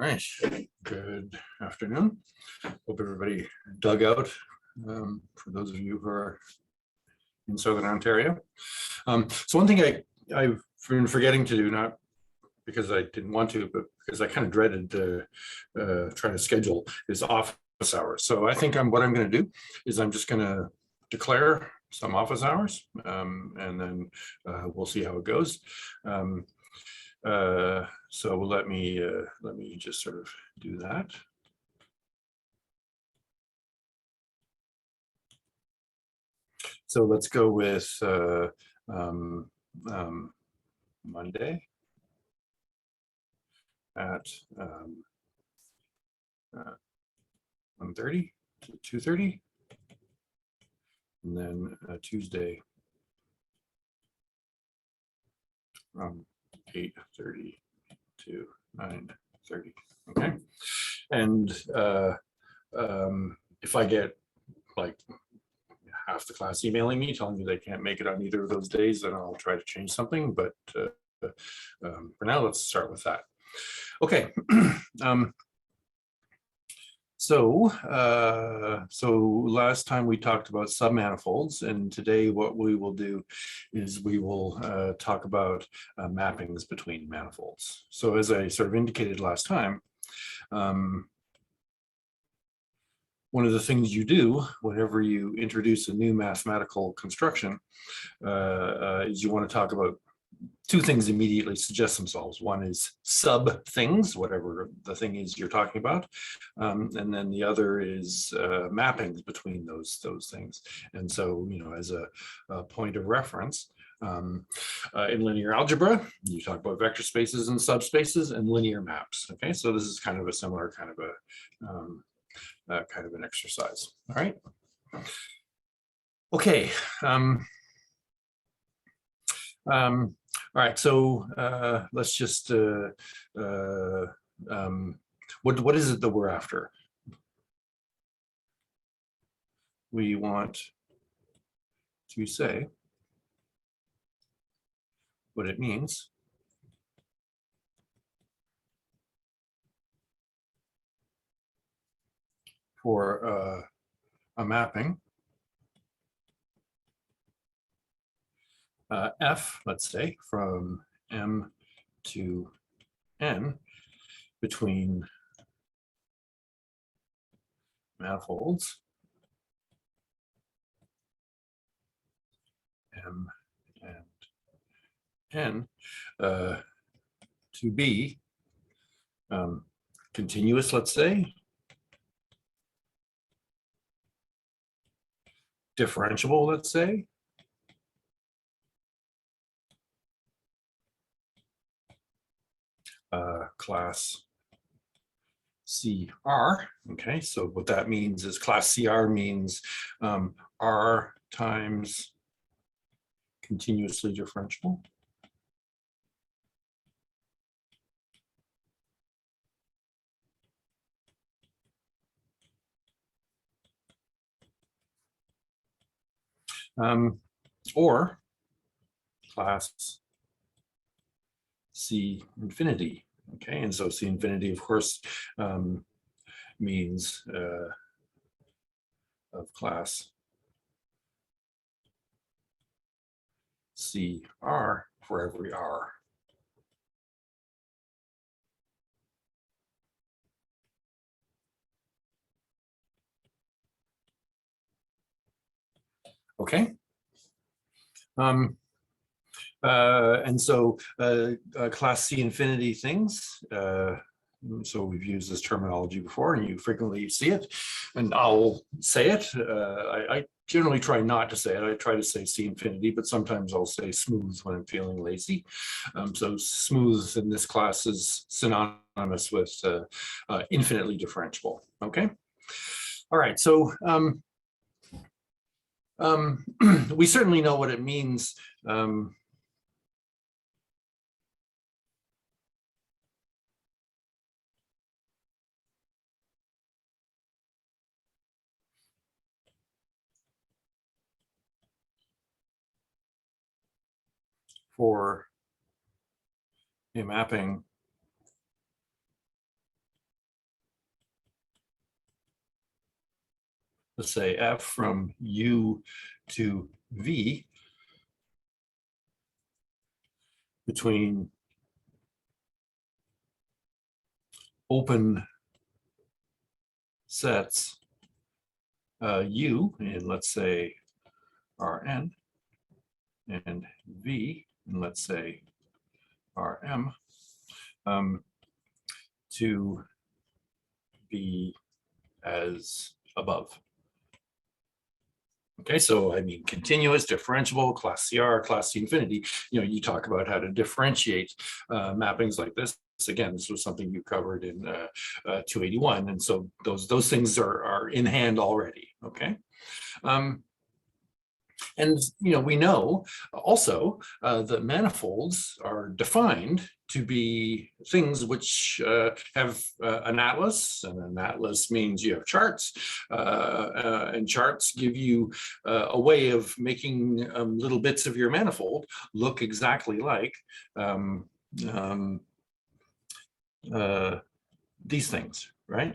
All right, good afternoon. Hope everybody dug out for those of you who are in Southern Ontario. So one thing I've been forgetting to do, not because I didn't want to, but because I kind of dreaded trying to schedule, is office hours. So I think what I'm going to do is I'm just going to declare some office hours, and then we'll see how it goes. So let me just sort of do that. So let's go with Monday at 1:30 to 2:30, and then Tuesday from 8:30 to 9:30. Okay, and if I get like half the class emailing me telling me they can't make it on either of those days, then I'll try to change something. But for now, let's start with that. Okay. So last time we talked about submanifolds, and today what we will do is we will talk about mappings between manifolds. So as I sort of indicated last time, one of the things you do whenever you introduce a new mathematical construction is you want to talk about two things immediately suggest themselves. One is sub things, whatever the thing is you're talking about, and then the other is mappings between those things. And so, as a point of reference, in linear algebra, you talk about vector spaces and subspaces and linear maps. Okay, so this is kind of a similar kind of an exercise. All right. Okay. All right, so let's just, what is it that we're after? We want to say what it means for a mapping F, let's say, from M to N between manifolds M and N to be continuous, let's say, differentiable, let's say, class CR. Okay, so what that means is class CR means R times continuously differentiable. Or class C infinity. Okay, and so C infinity, of course, means of class CR for every R. Okay. And so class C infinity things, so we've used this terminology before and you frequently see it, and I'll say it. I generally try not to say it. I try to say C infinity, but sometimes I'll say smooth when I'm feeling lazy. So smooth in this class is synonymous with infinitely differentiable. Okay. All right. So we certainly know what it means for a mapping let's say f from u to v between open sets u, and let's say Rn, and v, and let's say Rm, to be as above. Okay, so I mean, continuous, differentiable, class CR, class C infinity, you talk about how to differentiate mappings like this. Again, this was something you covered in 281. And so those things are in hand already, okay? And we know also that manifolds are defined to be things which have an atlas, and an atlas means you have charts, and charts give you a way of making little bits of your manifold look exactly like these things, right?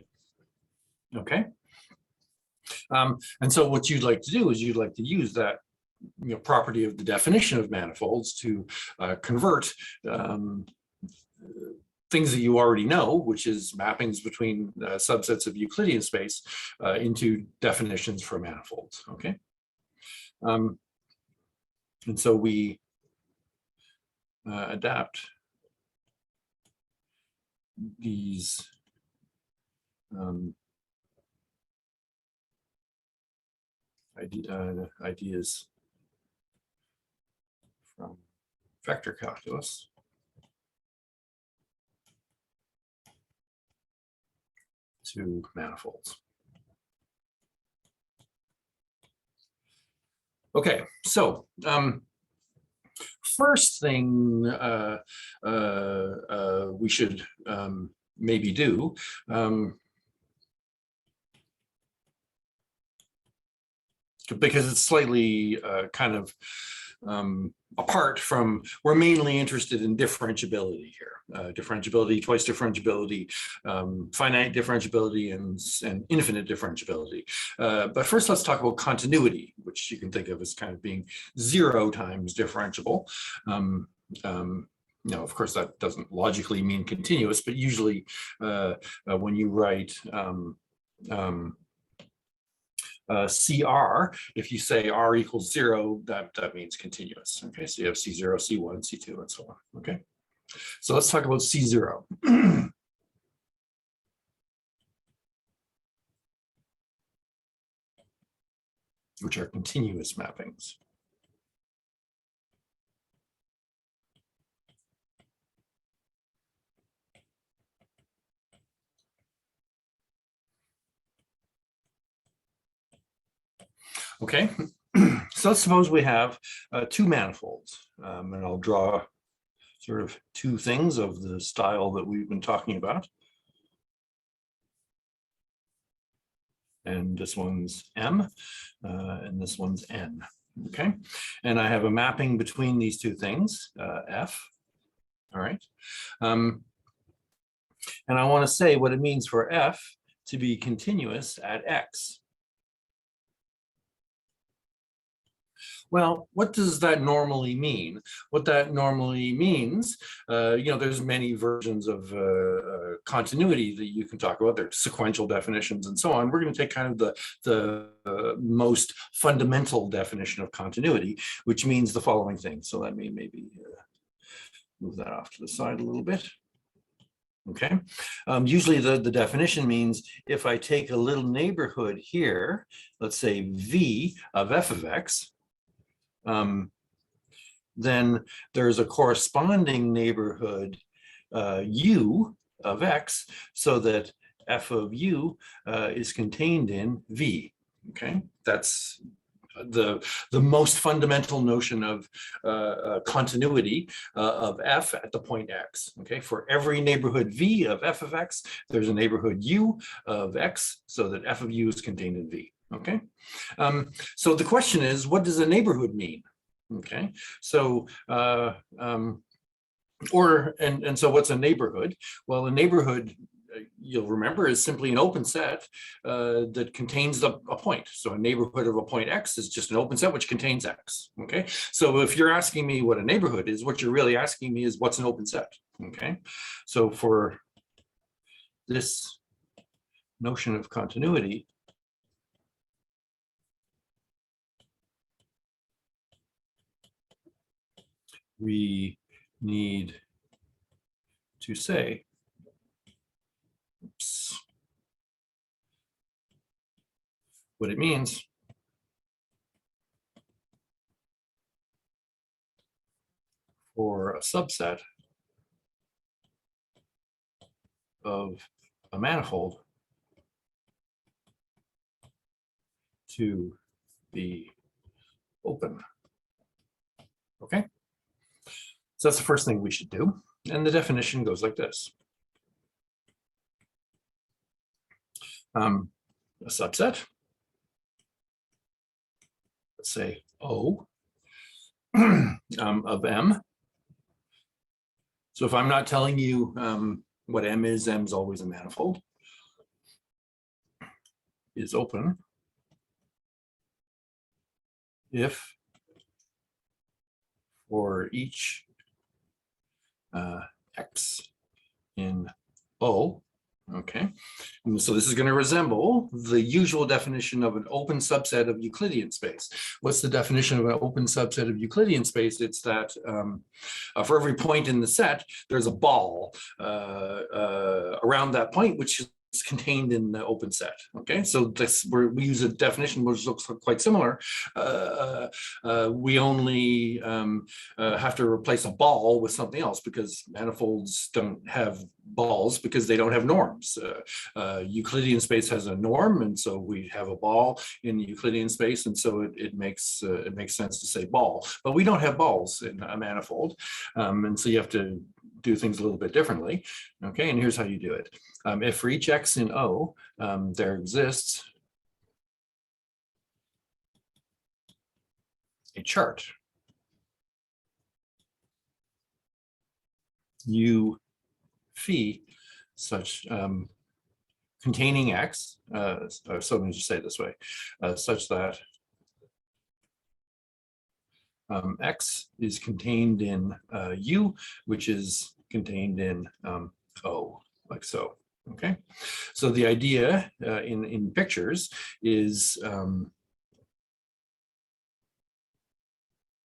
Okay. And so what you'd like to do is you'd like to use that property of the definition of manifolds to convert things that you already know, which is mappings between subsets of Euclidean space, into definitions for manifolds, okay? And so we adapt these ideas from vector calculus to manifolds. Okay, so first thing we should maybe do because it's slightly kind of apart from, we're mainly interested in differentiability here. Differentiability, twice differentiability, finite differentiability, and infinite differentiability. But first, let's talk about continuity, which you can think of as kind of being 0 times differentiable. Of course, that doesn't logically mean continuous, but usually when you write CR, if you say R equals 0, that means continuous. Okay, so you have C0, C1, C2, and so on. Okay, so let's talk about C0. Which are continuous mappings. Okay, so let's suppose we have 2 manifolds, and I'll draw sort of 2 things of the style that we've been talking about. And this one's M, and this one's N, okay? And I have a mapping between these 2 things, F, all right? And I want to say what it means for F to be continuous at X. Well, what does that normally mean? What that normally means, there's many versions of continuity that you can talk about. There's sequential definitions and so on. We're going to take kind of the most fundamental definition of continuity, which means the following thing. So let me maybe move that off to the side a little bit. Okay, usually the definition means if I take a little neighborhood here, let's say V of f of x, then there's a corresponding neighborhood u of x, so that f of u is contained in V. Okay, that's the most fundamental notion of continuity of f at the point x. Okay, for every neighborhood V of f of x, there's a neighborhood u of x, so that f of u is contained in V. Okay, so the question is, what does a neighborhood mean? Okay, so so what's a neighborhood? Well, a neighborhood you'll remember is simply an open set that contains a point. So a neighborhood of a point X is just an open set which contains X. Okay, so if you're asking me what a neighborhood is, what you're really asking me is what's an open set. Okay, so for this notion of continuity, we need to say, oops, what it means for a subset of a manifold to be open. Okay, so that's the first thing we should do. And the definition goes like this. A subset, let's say O of M. So if I'm not telling you what M is always a manifold, is open if for each X in O. Okay, and so this is going to resemble the usual definition of an open subset of Euclidean space. What's the definition of an open subset of Euclidean space? It's that for every point in the set, there's a ball around that point, which is contained in the open set. Okay, so this we use a definition which looks quite similar. We only have to replace a ball with something else because manifolds don't have balls because they don't have norms. Euclidean space has a norm, and so we have a ball in the Euclidean space, and so it makes sense to say ball. But we don't have balls in a manifold, and so you have to do things a little bit differently. Okay, and here's how you do it. If for each X in O, there exists a chart U phi such containing X, so let me just say it this way, such that X is contained in U, which is contained in O, like so. Okay, so the idea in pictures is,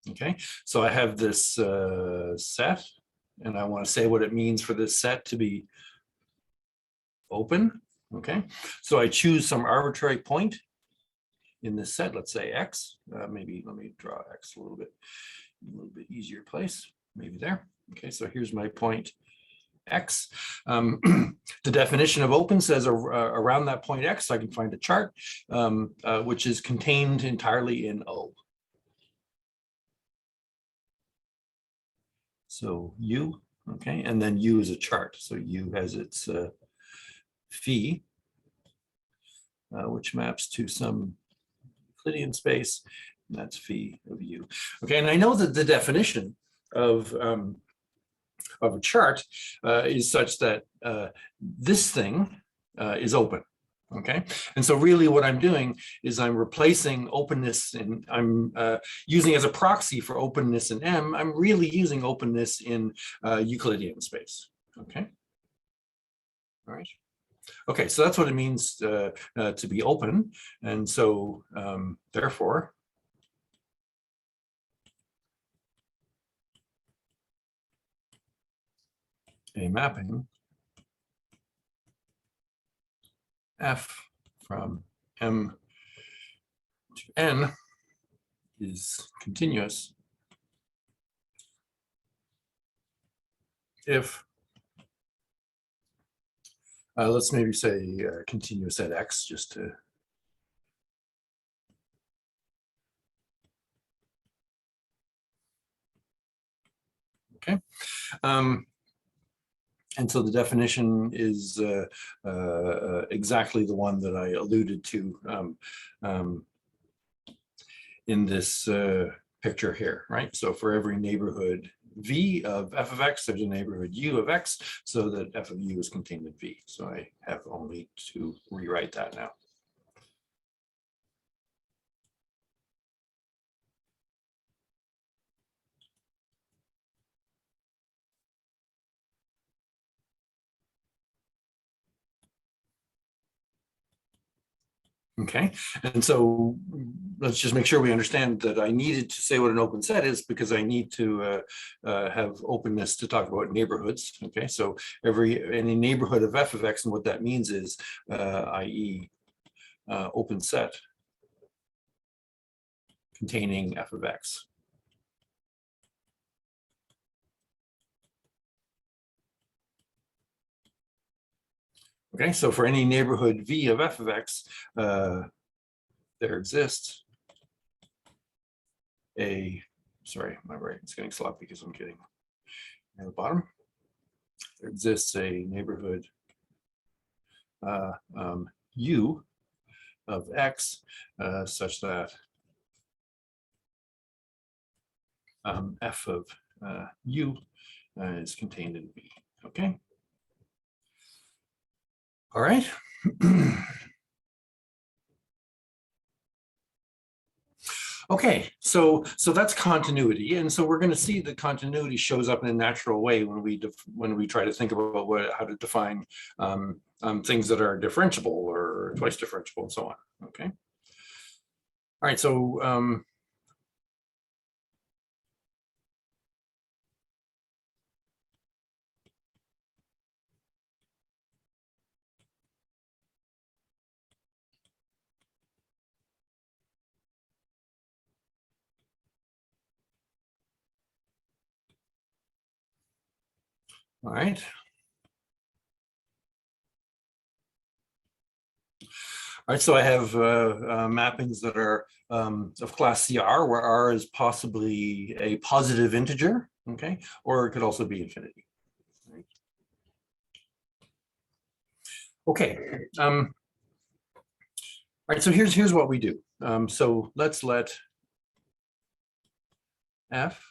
okay, so I have this set, and I want to say what it means for this set to be open. Okay, so I choose some arbitrary point in this set, let's say X. Maybe let me draw X a little bit easier place, maybe there. Okay, so here's my point X. The definition of open says around that point X, I can find a chart which is contained entirely in O. So U, okay, and then U is a chart. So U has its phi, which maps to some Euclidean space, and that's phi of U. Okay, and I know that the definition of a chart is such that this thing is open. Okay, and so really what I'm doing is I'm replacing openness, and I'm using as a proxy for openness in M, I'm really using openness in Euclidean space. Okay, all right. Okay, so that's what it means to be open, and so therefore a mapping F from M to N is continuous if, let's maybe say continuous at X, just to, okay. And so the definition is exactly the one that I alluded to in this picture here, right? So for every neighborhood V of f of x, there's a neighborhood U of x, so that f of U is contained in V. So I have only to rewrite that now. Okay, and so let's just make sure we understand that I needed to say what an open set is because I need to have openness to talk about neighborhoods. Okay, so any neighborhood of f of x, and what that means is, i.e., open set containing f of x. Okay, so for any neighborhood v of f of x, there exists sorry, my writing's getting sloppy because I'm getting near the bottom. There exists a neighborhood u of x such that f of u is contained in V. Okay. All right. Okay, so that's continuity, and so we're going to see that continuity shows up in a natural way when we try to think about how to define things that are differentiable or twice differentiable and so on. Okay. All right. So all right. All right, so I have mappings that are of class CR, where R is possibly a positive integer, okay, or it could also be infinity. Right. Okay. All right, so here's what we do. So let's let f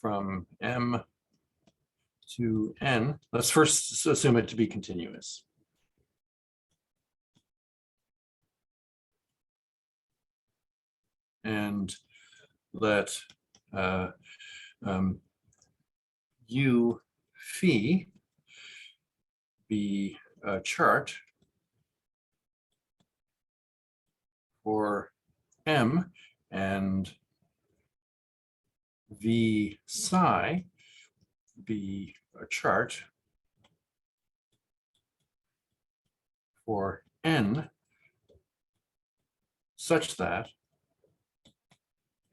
from m to n, let's first assume it to be continuous. And let u phi be a chart for m, and v psi be a chart for n such that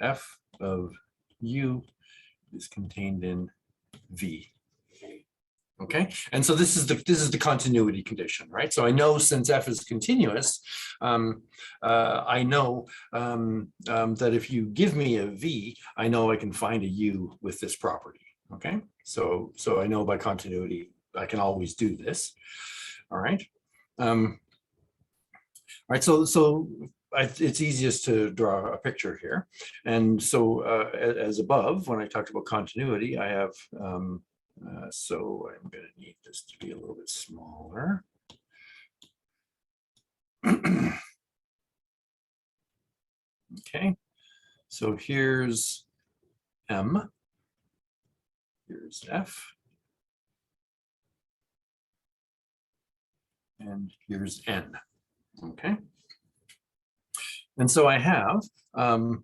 f of u is contained in V. Okay, and so this is the continuity condition, right? So I know since f is continuous, I know that if you give me a V, I know I can find a U with this property. Okay, so I know by continuity I can always do this. All right. All right. So it's easiest to draw a picture here, and so as above, when I talked about continuity, I have. So I'm going to need this to be a little bit smaller. Okay, so here's M, here's F, and here's N. Okay, and so I have an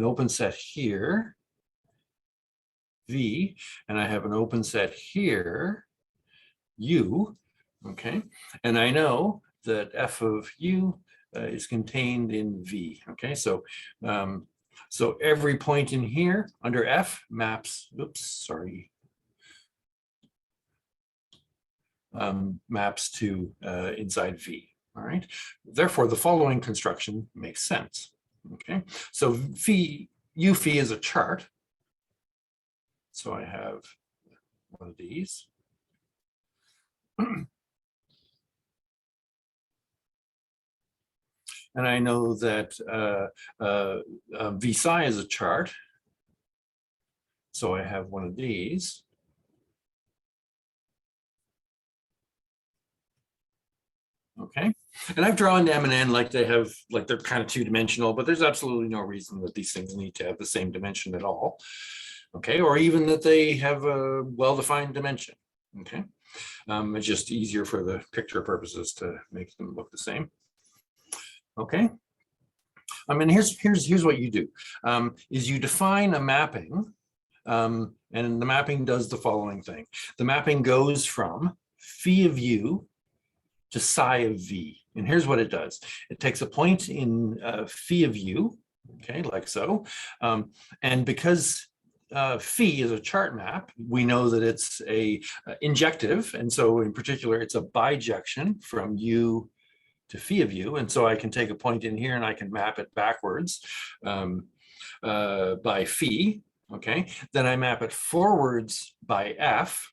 open set here, V, and I have an open set here, U. Okay, and I know that f of u is contained in V. Okay, so so every point in here under f maps, maps to inside V. All right, therefore the following construction makes sense. Okay, so u phi is a chart. So I have one of these. And I know that V psi is a chart. So I have one of these. Okay, and I've drawn M and N like they're kind of two-dimensional, but there's absolutely no reason that these things need to have the same dimension at all. Okay, or even that they have a well-defined dimension. Okay, it's just easier for the picture purposes to make them look the same. Okay, I mean, here's what you do, is you define a mapping, and the mapping does the following thing. The mapping goes from phi of u to psi of v. And here's what it does. It takes a point in phi of u, okay, like so. And because phi is a chart map, we know that it's a injective. And so in particular, it's a bijection from u to phi of u. And so I can take a point in here and I can map it backwards by phi, okay? Then I map it forwards by f.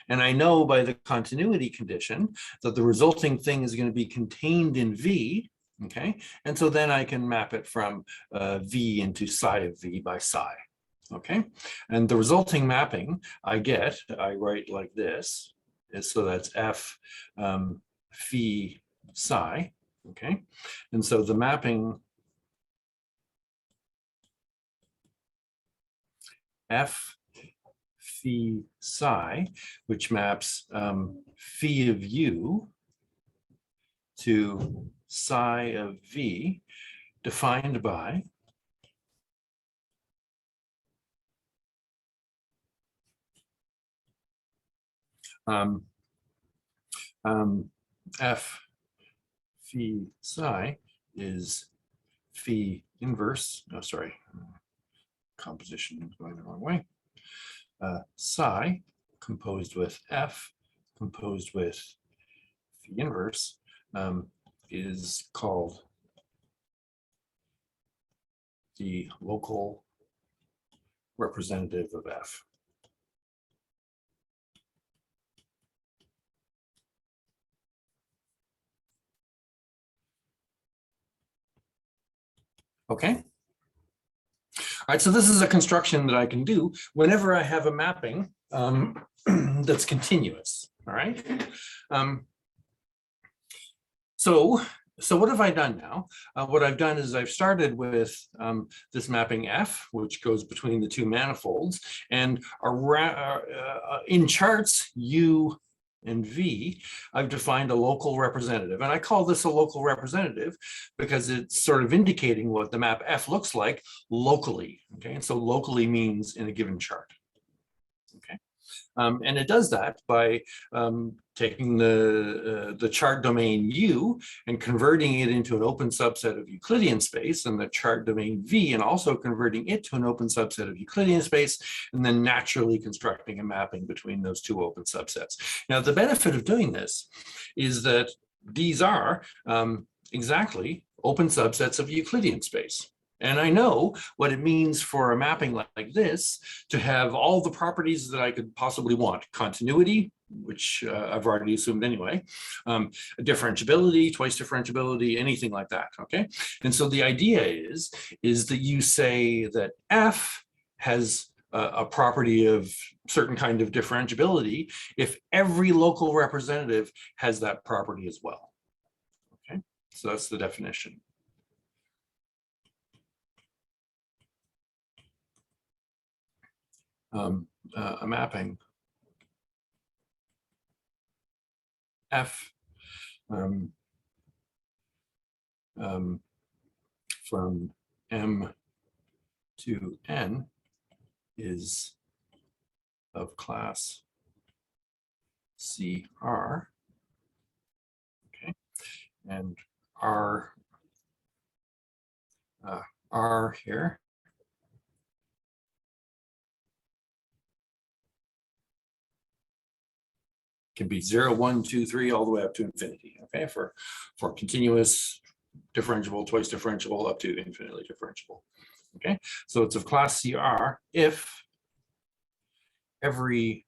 And I know by the continuity condition that the resulting thing is going to be contained in V, okay? And so then I can map it from V into psi of V by psi, okay? And the resulting mapping I write like this, so that's F phi psi, okay? And so the mapping F phi psi, which maps phi of u to psi of v, defined by f phi psi is phi inverse, oh, sorry, composition is going the wrong way. Psi composed with f composed with phi inverse is called the local representative of f. Okay. All right, so this is a construction that I can do whenever I have a mapping that's continuous. All right. So what have I done now? What I've done is I've started with this mapping F, which goes between the two manifolds, and in charts U and V, I've defined a local representative. And I call this a local representative because it's sort of indicating what the map F looks like locally. Okay, and so locally means in a given chart. Okay. And it does that by taking the chart domain U and converting it into an open subset of Euclidean space, and the chart domain V, and also converting it to an open subset of Euclidean space, and then naturally constructing a mapping between those two open subsets. Now, the benefit of doing this is that these are exactly open subsets of Euclidean space. And I know what it means for a mapping like this to have all the properties that I could possibly want. Continuity, which I've already assumed anyway, differentiability, twice differentiability, anything like that, okay? And so the idea is that you say that F has a property of certain kind of differentiability if every local representative has that property as well, okay? So that's the definition. A mapping F from M to N is of class CR, okay, and R here can be 0, 1, 2, 3, all the way up to infinity, okay, for continuous, differentiable, twice differentiable, up to infinitely differentiable, okay? So it's of class CR if every,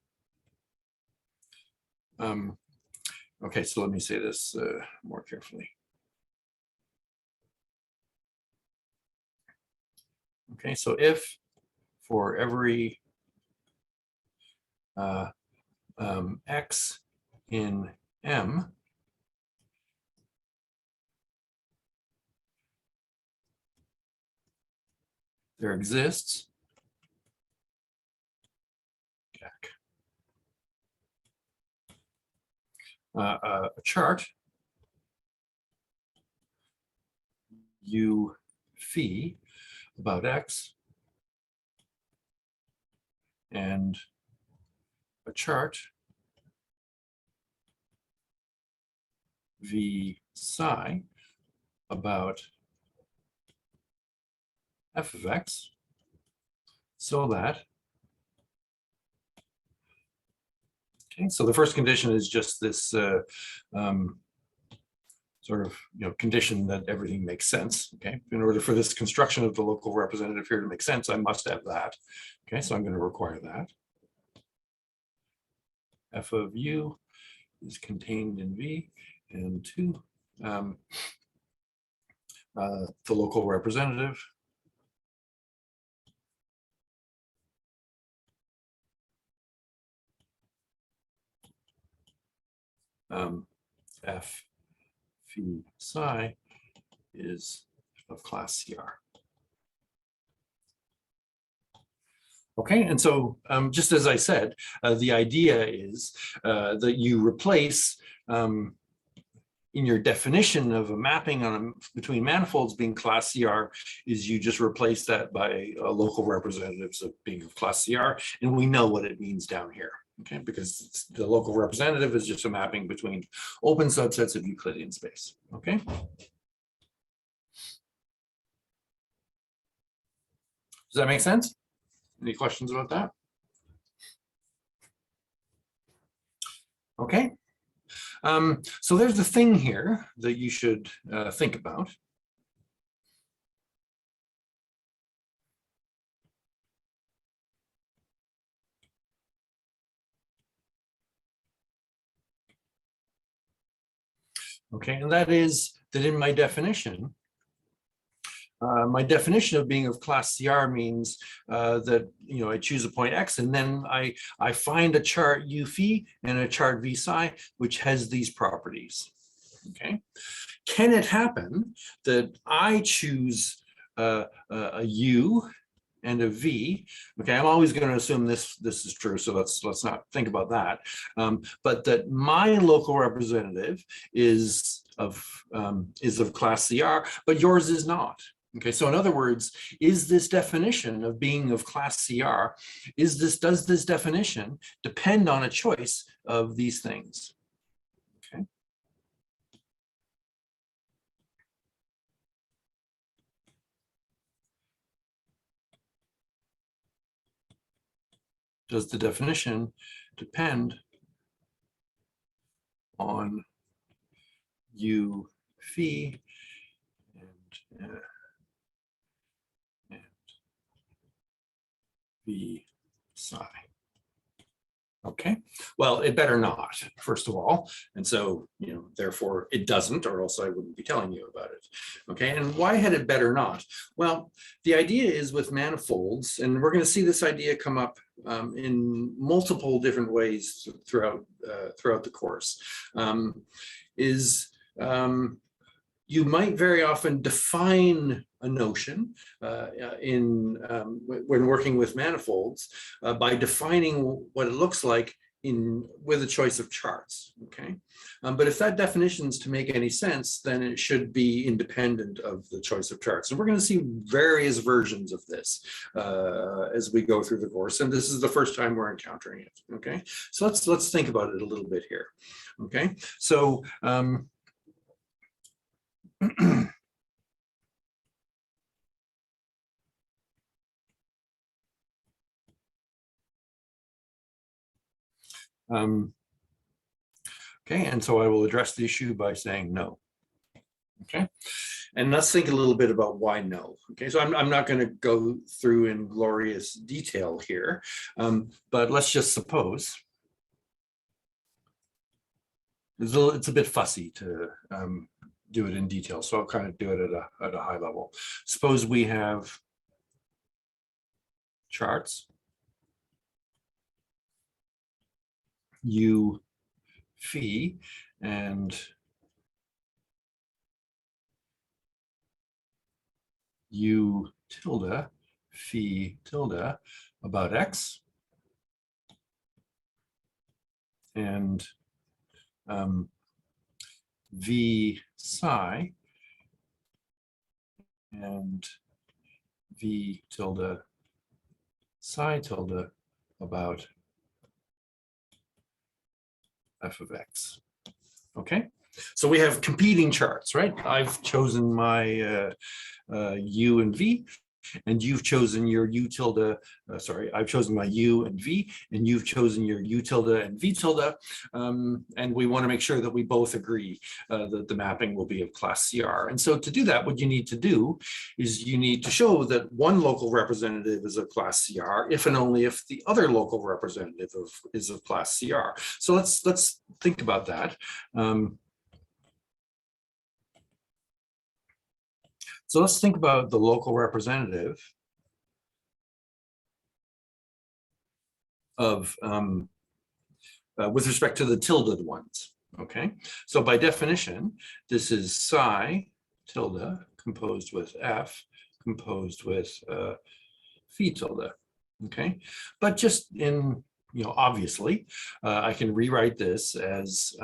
okay, so let me say this more carefully. Okay, so if for every X in M there exists a chart U phi about X and a chart V psi about f of X, so that, okay, so the first condition is just this sort of, condition that everything makes sense. Okay, in order for this construction of the local representative here to make sense, I must have that. Okay, so I'm going to require that. F of U is contained in V, and 2, the local representative F phi psi is of class CR. Okay, and so just as I said, the idea is that you replace in your definition of a mapping between manifolds being class CR is you just replace that by local representatives of being of class CR, and we know what it means down here. Okay, because the local representative is just a mapping between open subsets of Euclidean space. Okay. Does that make sense? Any questions about that? Okay. So there's the thing here that you should think about. Okay, and that is that in my definition of being of class CR means that I choose a point X, and then I find a chart U phi and a chart V psi which has these properties. Okay, can it happen that I choose a U and a V? Okay, I'm always going to assume this is true, so let's not think about that. But that my local representative is of class CR, but yours is not. Okay, so in other words, is this definition of being of class CR, does this definition depend on a choice of these things? Okay. Does the definition depend on U phi and V psi? Okay, well, it better not, first of all. And so, therefore it doesn't, or else I wouldn't be telling you about it. Okay, and why had it better not? Well, the idea is with manifolds, and we're going to see this idea come up in multiple different ways throughout the course, you might very often define a notion when working with manifolds by defining what it looks like with a choice of charts. Okay, but if that definition is to make any sense, then it should be independent of the choice of charts. And we're going to see various versions of this as we go through the course, and this is the first time we're encountering it. Okay, so let's think about it a little bit here. Okay, so okay, and so I will address the issue by saying no. Okay, and let's think a little bit about why no. Okay, so I'm not going to go through in glorious detail here, but let's just suppose. It's a bit fussy to do it in detail, so I'll kind of do it at a high level. Suppose we have charts u phi and u tilde phi tilde about x, and v psi and v tilde psi tilde about f of x. Okay, so we have competing charts, right? I've chosen my u and v, and you've chosen your u tilde, I've chosen my u and v, and you've chosen your u tilde and v tilde, and we want to make sure that we both agree that the mapping will be of class CR. And so to do that, what you need to do is you need to show that one local representative is of class CR if and only if the other local representative is of class CR. So let's think about that. So let's think about the local representative of, with respect to the tilded ones, okay? So by definition, this is psi tilde composed with f, composed with phi tilde, okay? But just in, obviously, I can rewrite this as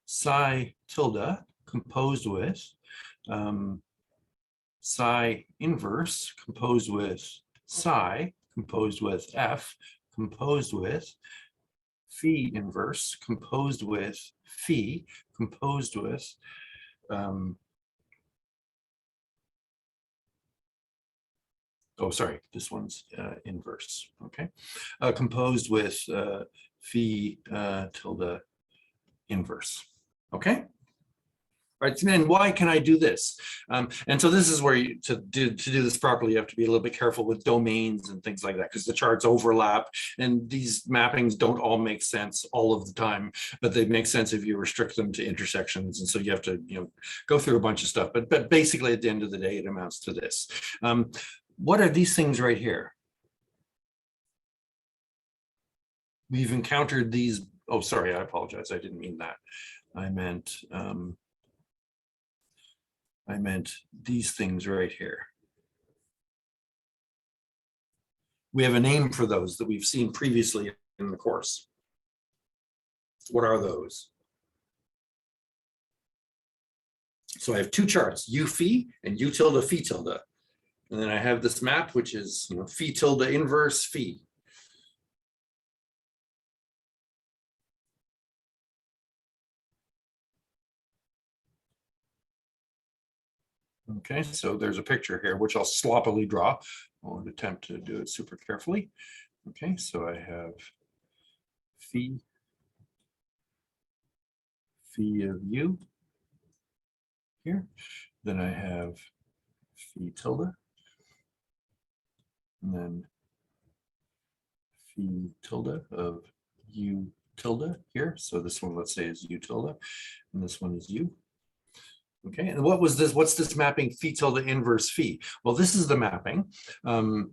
psi tilde composed with psi inverse composed with psi composed with f composed with phi inverse composed with phi composed with this one's inverse, okay, composed with phi tilde inverse, okay? Right, and why can I do this? And so this is where to do this properly, you have to be a little bit careful with domains and things like that, because the charts overlap and these mappings don't all make sense all of the time, but they make sense if you restrict them to intersections. And so you have to, go through a bunch of stuff. But basically, at the end of the day, it amounts to this. What are these things right here? We've encountered these. Oh, sorry, I apologize. I didn't mean that. I meant these things right here. We have a name for those that we've seen previously in the course. What are those? So I have two charts, u phi and u tilde phi tilde. And then I have this map, which is phi tilde inverse phi. Okay, so there's a picture here, which I'll sloppily draw. I won't attempt to do it super carefully. Okay, so I have phi of u here. Then I have phi tilde. And then phi tilde of u tilde here. So this one, let's say, is u tilde, and this one is u. Okay, and what's this mapping phi tilde inverse phi? Well, this is the mapping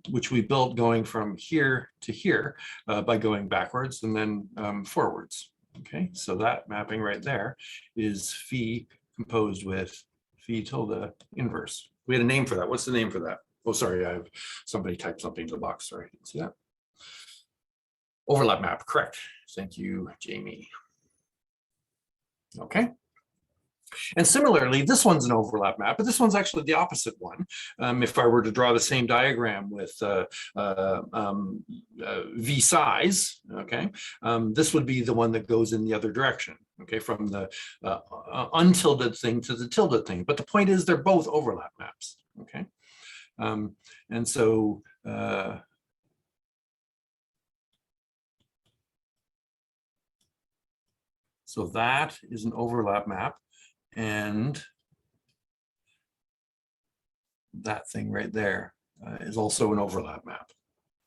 which we built going from here to here by going backwards and then forwards. Okay, so that mapping right there is phi composed with phi tilde inverse. We had a name for that. What's the name for that? Oh, sorry, I have somebody typed something in the box. Sorry, didn't see that. Overlap map, correct. Thank you, Jamie. Okay. And similarly, this one's an overlap map, but this one's actually the opposite one. If I were to draw the same diagram with V size, okay, this would be the one that goes in the other direction, okay, from the untilted thing to the tilted thing. But the point is they're both overlap maps, okay? And so that is an overlap map. And that thing right there is also an overlap map.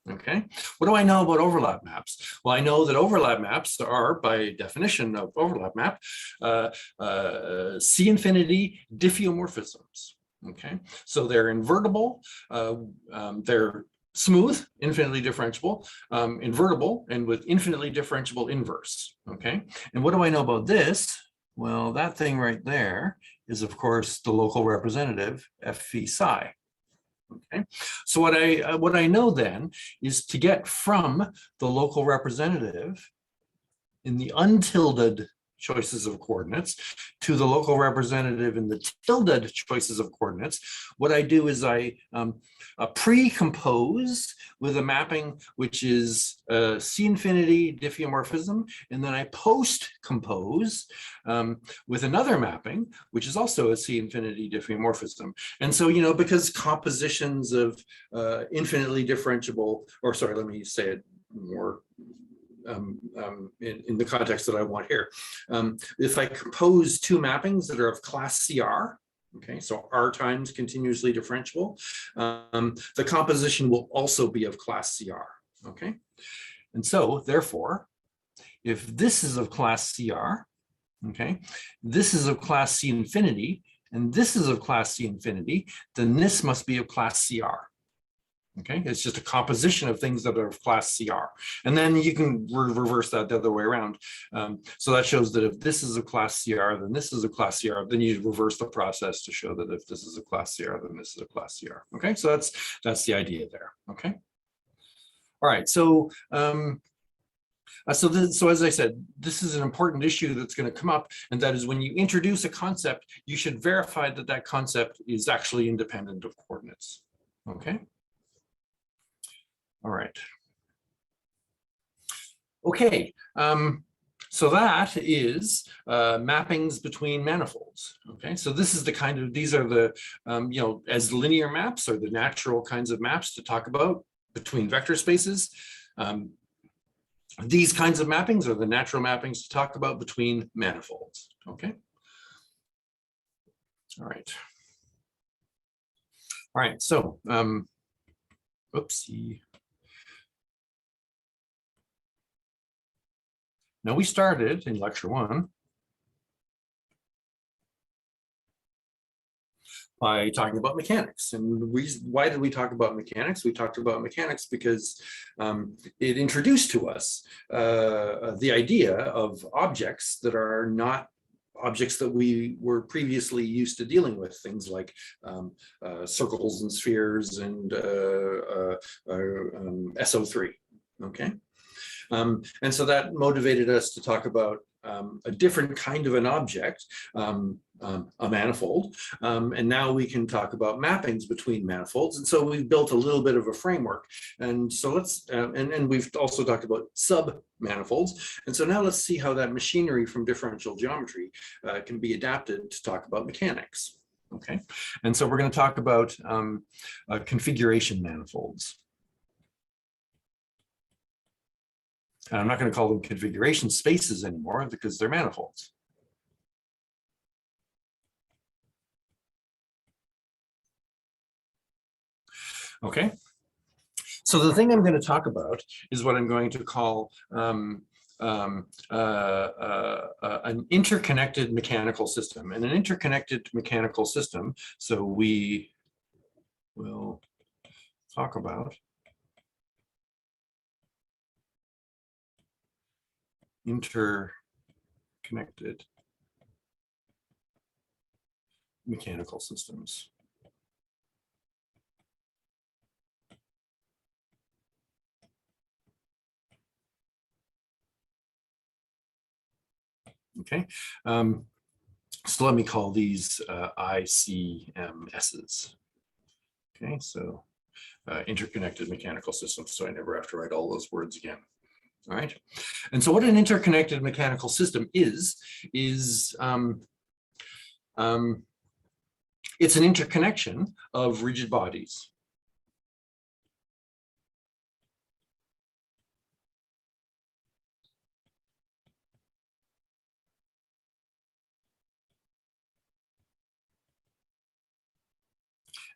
Okay, what do I know about overlap maps? Well, I know that overlap maps are, by definition of overlap map, C infinity diffeomorphisms. Okay, so they're invertible, they're smooth, infinitely differentiable, invertible, and with infinitely differentiable inverse, okay? And what do I know about this? Well, that thing right there is, of course, the local representative, f phi psi. Okay, so what I know then is to get from the local representative in the untilted choices of coordinates to the local representative in the tilted choices of coordinates, what I do is I pre-compose with a mapping which is C infinity diffeomorphism, and then I post-compose with another mapping which is also a C infinity diffeomorphism. And so, you know, because compositions of infinitely differentiable, or sorry, let me say it more in the context that I want here. If I compose two mappings that are of class CR, okay, so R times continuously differentiable, the composition will also be of class CR, okay? And so, therefore, if this is of class CR, okay, this is of class C infinity, and this is of class C infinity, then this must be of class CR. Okay, it's just a composition of things that are of class CR. And then you can reverse that the other way around. So that shows that if this is a class CR, then this is a class CR, then you reverse the process to show that if this is a class CR, then this is a class CR. Okay, so that's the idea there. Okay. All right, so so as I said, this is an important issue that's going to come up, and that is when you introduce a concept, you should verify that that concept is actually independent of coordinates. Okay. All right. Okay, so that is mappings between manifolds. Okay, so this is the kind of, these are the, you know, as linear maps are the natural kinds of maps to talk about between vector spaces. These kinds of mappings are the natural mappings to talk about between manifolds. Okay. All right. All right, so, oopsie. Now we started in lecture 1 by talking about mechanics. And why did we talk about mechanics? We talked about mechanics because it introduced to us the idea of objects that are not objects that we were previously used to dealing with, things like circles and spheres and SO3, okay? And so that motivated us to talk about a different kind of an object, a manifold, and now we can talk about mappings between manifolds. And so we've built a little bit of a framework. And so let's, and we've also talked about sub-manifolds. And so now let's see how that machinery from differential geometry can be adapted to talk about mechanics. Okay, and so we're going to talk about configuration manifolds. And I'm not going to call them configuration spaces anymore because they're manifolds. Okay, so the thing I'm going to talk about is what I'm going to call an interconnected mechanical system. And an interconnected mechanical system, so we will talk about interconnected mechanical systems. Okay, so let me call these ICMSs. Okay, so interconnected mechanical systems, so I never have to write all those words again. All right, and so what an interconnected mechanical system is it's an interconnection of rigid bodies.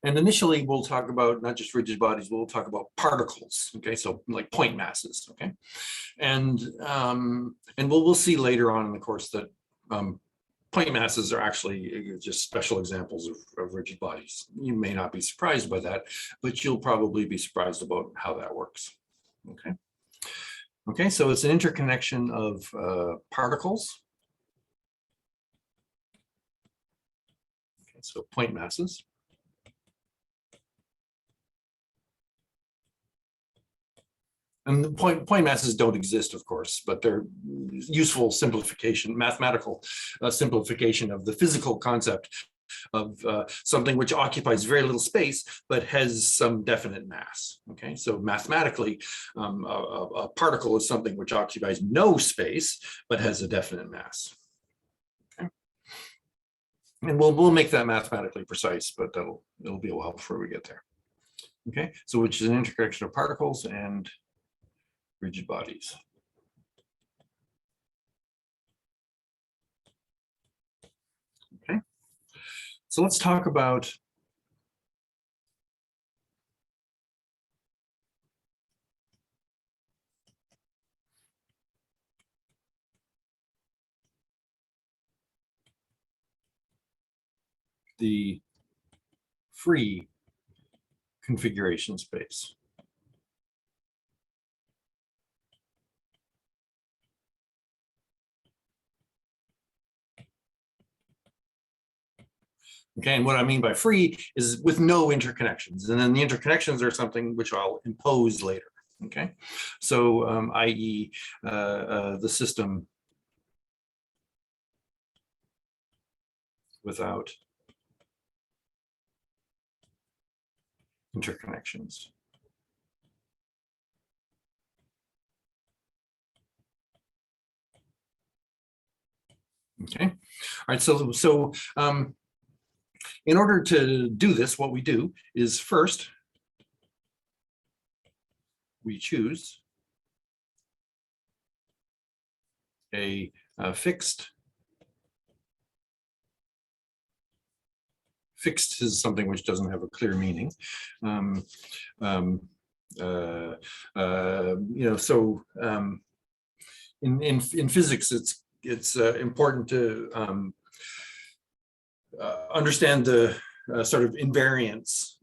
And initially, we'll talk about not just rigid bodies, we'll talk about particles, okay? So like point masses, okay? And we'll see later on in the course that point masses are actually just special examples of rigid bodies. You may not be surprised by that, but you'll probably be surprised about how that works. Okay. Okay, so it's an interconnection of particles. Okay, so point masses. And the point masses don't exist, of course, but they're useful simplification, mathematical simplification of the physical concept of something which occupies very little space, but has some definite mass. Okay, so mathematically, a particle is something which occupies no space, but has a definite mass. Okay. And we'll make that mathematically precise, but it'll be a while before we get there. Okay, so which is an interconnection of particles and rigid bodies. Okay, so let's talk about the free configuration space. Okay, and what I mean by free is with no interconnections. And then the interconnections are something which I'll impose later. Okay, so i.e. The system without interconnections. Okay, all right, so in order to do this, what we do is first we choose a fixed. Fixed is something which doesn't have a clear meaning. So in physics, it's important to understand the sort of invariance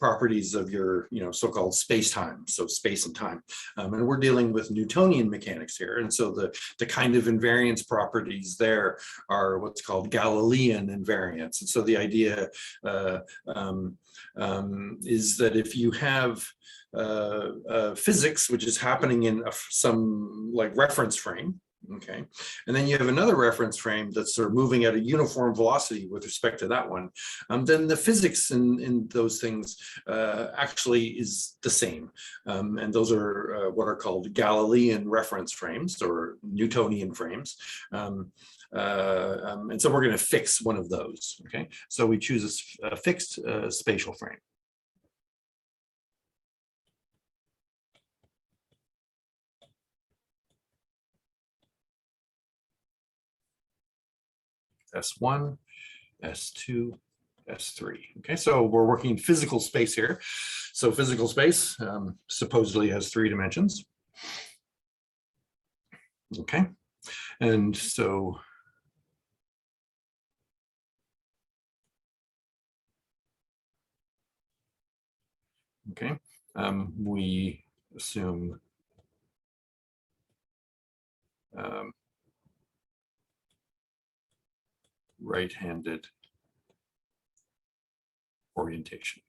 properties of your so-called space-time, so space and time, and we're dealing with Newtonian mechanics here, and so the kind of invariance properties there are what's called Galilean invariance. And so the idea is that if you have physics which is happening in some like reference frame, okay, and then you have another reference frame that's sort of moving at a uniform velocity with respect to that one, then the physics in those things actually is the same, and those are what are called Galilean reference frames or Newtonian frames, and so we're going to fix one of those. Okay, so we choose a fixed spatial frame. S1, S2, S3. Okay, so we're working physical space here. So physical space supposedly has 3 dimensions. Okay, and so okay, we assume right-handed orientation.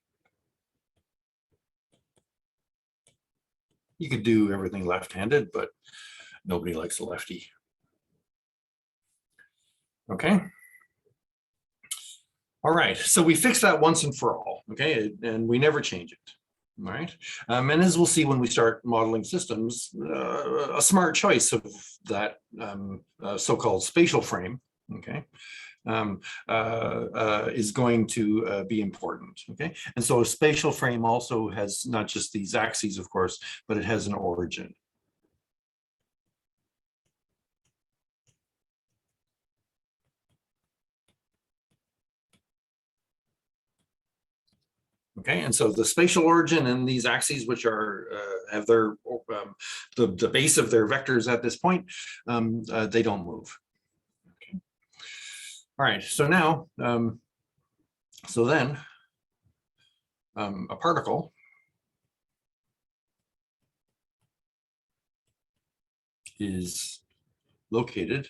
You could do everything left-handed, but nobody likes a lefty. Okay. All right, so we fix that once and for all, okay, and we never change it. All right, and as we'll see when we start modeling systems, a smart choice of that so-called spatial frame, okay, is going to be important. Okay, and so a spatial frame also has not just these axes, of course, but it has an origin. Okay, and so the spatial origin and these axes, which are have their the base of their vectors at this point, they don't move. Okay. All right, so now, so then a particle is located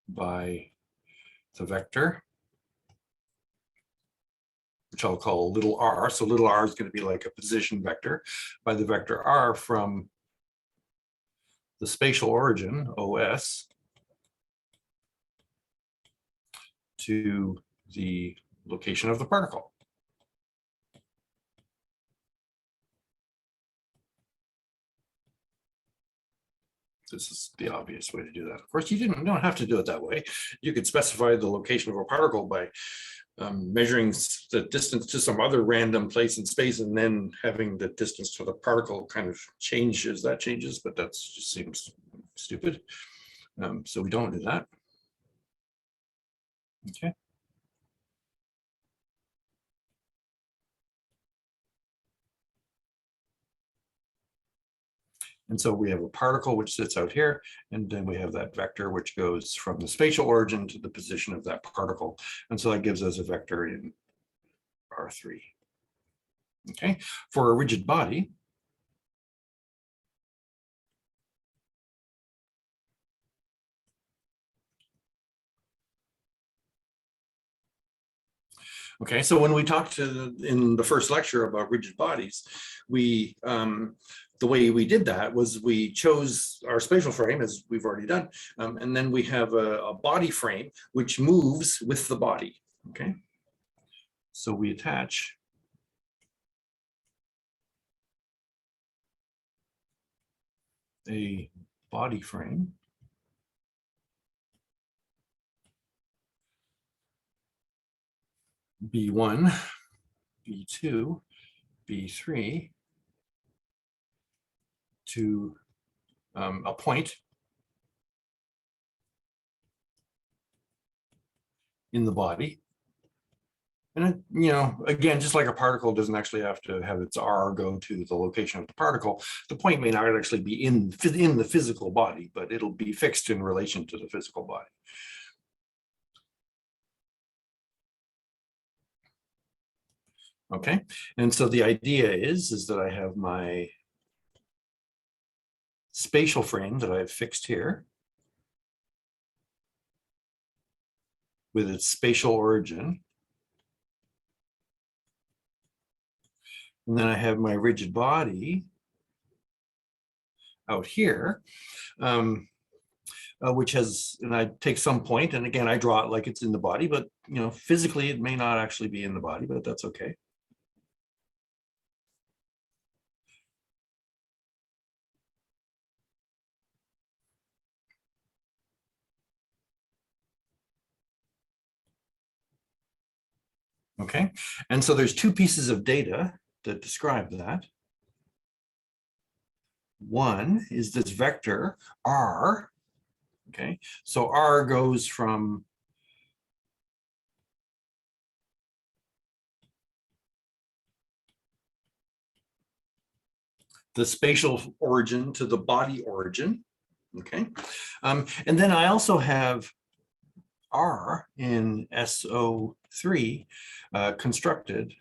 by the vector, which I'll call little r. So little r is going to be like a position vector, by the vector r from the spatial origin, OS, to the location of the particle. This is the obvious way to do that. Of course, you don't have to do it that way. You could specify the location of a particle by measuring the distance to some other random place in space and then having the distance to the particle kind of change as that changes, but that just seems stupid. So we don't do that. Okay. And so we have a particle which sits out here, and then we have that vector which goes from the spatial origin to the position of that particle. And so that gives us a vector in R3. Okay, for a rigid body, okay, so when we talked in the first lecture about rigid bodies, we the way we did that was we chose our spatial frame, as we've already done, and then we have a body frame which moves with the body. Okay, so we attach a body frame B1, B2, B3 to a point in the body. And it, again, just like a particle doesn't actually have to have its R go to the location of the particle, the point may not actually be in the physical body, but it'll be fixed in relation to the physical body. Okay, and so the idea is that I have my spatial frame that I've fixed here with its spatial origin. And then I have my rigid body out here, which has, and I take some point, and again, I draw it like it's in the body, but physically it may not actually be in the body, but that's okay. Okay, and so there's two pieces of data that describe that. One is this vector r. Okay, so r goes from the spatial origin to the body origin. Okay, and then I also have r in SO3 constructed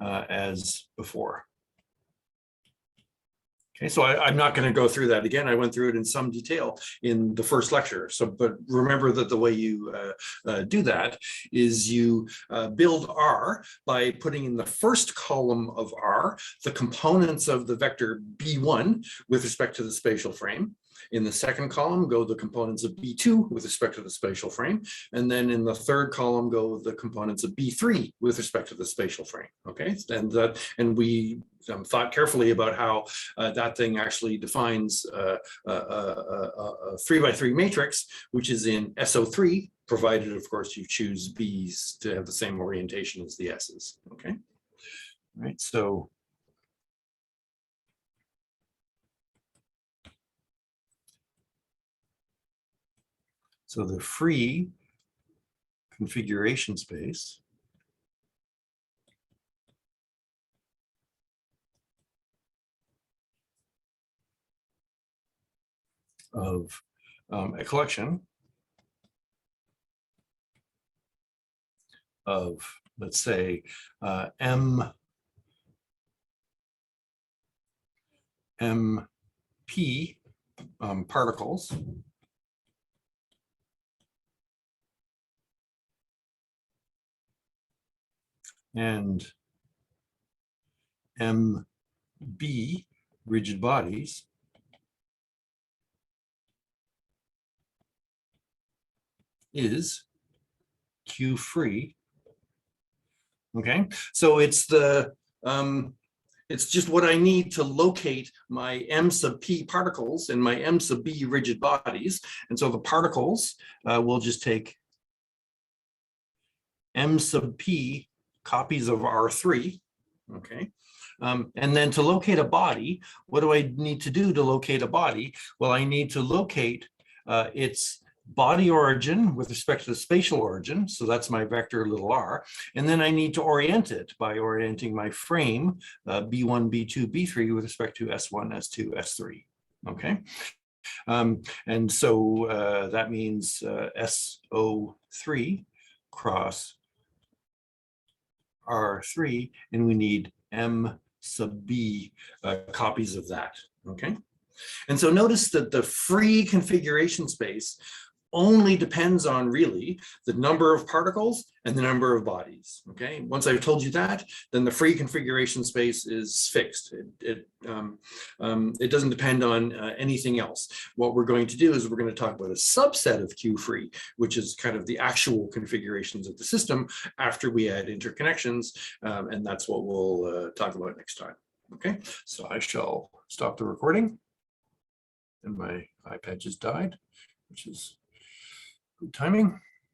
as before. Okay, so I'm not going to go through that again. I went through it in some detail in the first lecture. So, but remember that the way you do that is you build R by putting in the first column of R the components of the vector B1 with respect to the spatial frame. In the second column go the components of B2 with respect to the spatial frame. And then in the third column go the components of B3 with respect to the spatial frame. Okay, and we thought carefully about how that thing actually defines a 3x3 matrix, which is in SO3, provided, of course, you choose B's to have the same orientation as the S's. Okay, all right, so the free configuration space of a collection of, let's say, MP particles and MB rigid bodies is Q free. Okay, so it's just what I need to locate my M sub P particles and my M sub B rigid bodies. And so the particles will just take M sub P copies of R3, okay? And then to locate a body, what do I need to do to locate a body? Well, I need to locate its body origin with respect to the spatial origin. So that's my vector little r. And then I need to orient it by orienting my frame B1, B2, B3 with respect to S1, S2, S3, okay? And so that means SO3 cross R3, and we need M sub B copies of that, okay? And so notice that the free configuration space only depends on really the number of particles and the number of bodies, okay? Once I've told you that, then the free configuration space is fixed. It doesn't depend on anything else. What we're going to do is we're going to talk about a subset of Q free, which is kind of the actual configurations of the system after we add interconnections, and that's what we'll talk about next time, okay? So I shall stop the recording, and my iPad just died, which is good timing.